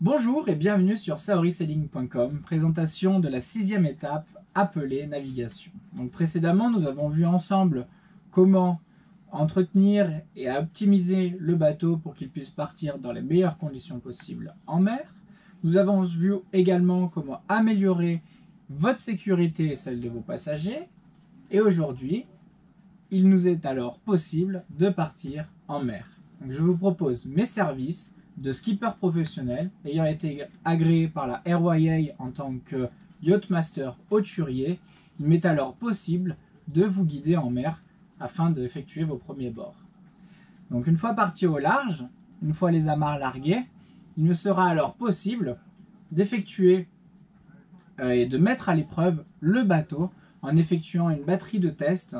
Bonjour et bienvenue sur saorisailing.com, présentation de la 6e étape appelée navigation. Donc précédemment, nous avons vu ensemble comment entretenir et optimiser le bateau pour qu'il puisse partir dans les meilleures conditions possibles en mer. Nous avons vu également comment améliorer votre sécurité et celle de vos passagers. Et aujourd'hui, il nous est alors possible de partir en mer. Donc je vous propose mes services de skipper professionnel ayant été agréé par la RYA en tant que Yachtmaster hauturier. Il m'est alors possible de vous guider en mer afin d'effectuer vos premiers bords. Donc une fois parti au large, une fois les amarres larguées, il me sera alors possible d'effectuer et de mettre à l'épreuve le bateau en effectuant une batterie de tests,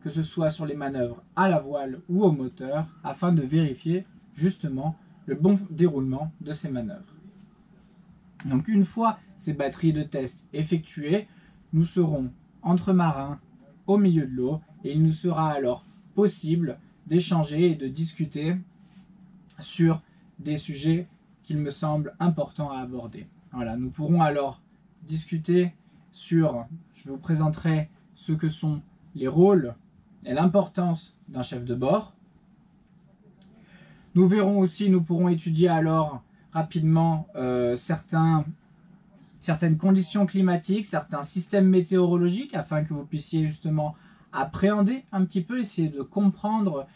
que ce soit sur les manœuvres à la voile ou au moteur, afin de vérifier justement le bon déroulement de ces manœuvres. Donc une fois ces batteries de tests effectuées, nous serons entre marins au milieu de l'eau et il nous sera alors possible d'échanger et de discuter sur des sujets qu'il me semble important à aborder. Voilà, nous pourrons alors discuter sur, je vous présenterai ce que sont les rôles et l'importance d'un chef de bord. Nous verrons aussi, nous pourrons étudier alors rapidement certaines conditions climatiques, certains systèmes météorologiques, afin que vous puissiez justement appréhender un petit peu, essayer de comprendre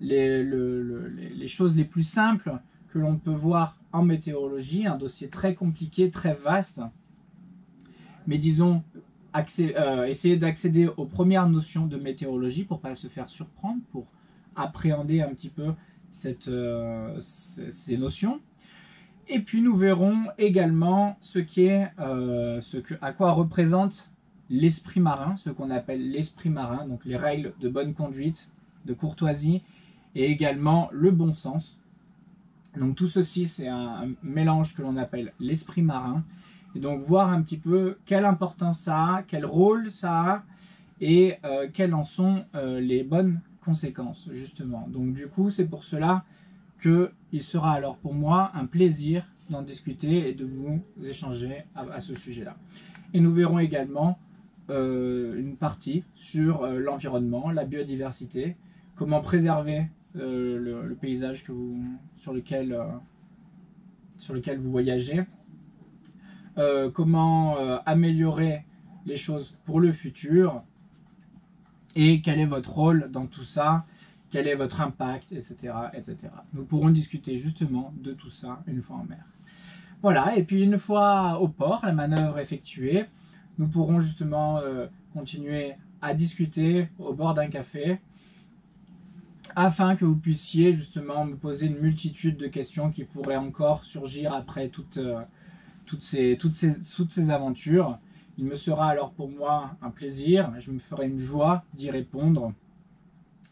les choses les plus simples que l'on peut voir en météorologie, un dossier très compliqué, très vaste, mais disons, essayer d'accéder aux premières notions de météorologie pour ne pas se faire surprendre, pour appréhender un petit peu ces notions. Et puis nous verrons également à quoi représente l'esprit marin, ce qu'on appelle l'esprit marin, donc les règles de bonne conduite, de courtoisie et également le bon sens. Donc tout ceci, c'est un mélange que l'on appelle l'esprit marin. Et donc voir un petit peu quelle importance ça a, quel rôle ça a et quelles en sont les bonnes conséquences justement. Donc du coup, c'est pour cela qu'il sera alors pour moi un plaisir d'en discuter et de vous échanger à ce sujet-là. Et nous verrons également une partie sur l'environnement, la biodiversité, comment préserver le paysage sur lequel vous voyagez, comment améliorer les choses pour le futur et quel est votre rôle dans tout ça, quel est votre impact, etc., etc. Nous pourrons discuter justement de tout ça une fois en mer. Voilà, et puis une fois au port, la manœuvre effectuée, nous pourrons justement continuer à discuter au bord d'un café afin que vous puissiez justement me poser une multitude de questions qui pourraient encore surgir après toutes ces aventures. Il me sera alors pour moi un plaisir, je me ferai une joie d'y répondre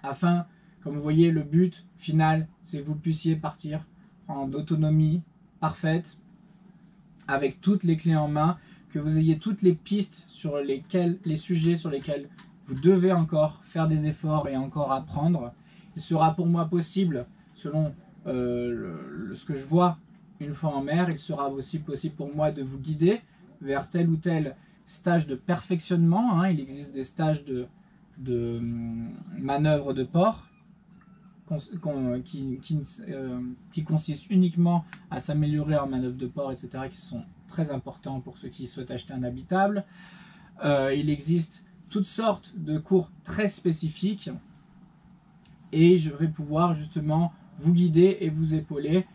afin, comme vous voyez, le but final, c'est que vous puissiez partir en autonomie parfaite avec toutes les clés en main, que vous ayez toutes les pistes sur les sujets sur lesquels vous devez encore faire des efforts et encore apprendre. Il sera pour moi possible, selon ce que je vois une fois en mer, il sera aussi possible pour moi de vous guider vers tel ou tel stage de perfectionnement. Il existe des stages de manœuvre de port qui consistent uniquement à s'améliorer en manœuvre de port, etc., qui sont très importants pour ceux qui souhaitent acheter un habitable. Il existe toutes sortes de cours très spécifiques et je vais pouvoir justement vous guider et vous épauler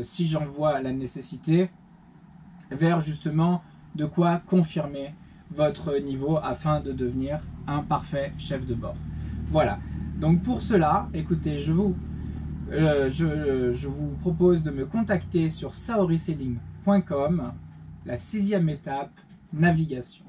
si j'en vois la nécessité vers justement de quoi confirmer votre niveau afin de devenir un parfait chef de bord. Voilà, donc pour cela, écoutez, je vous propose de me contacter sur saorisailing.com, la 6e étape, navigation.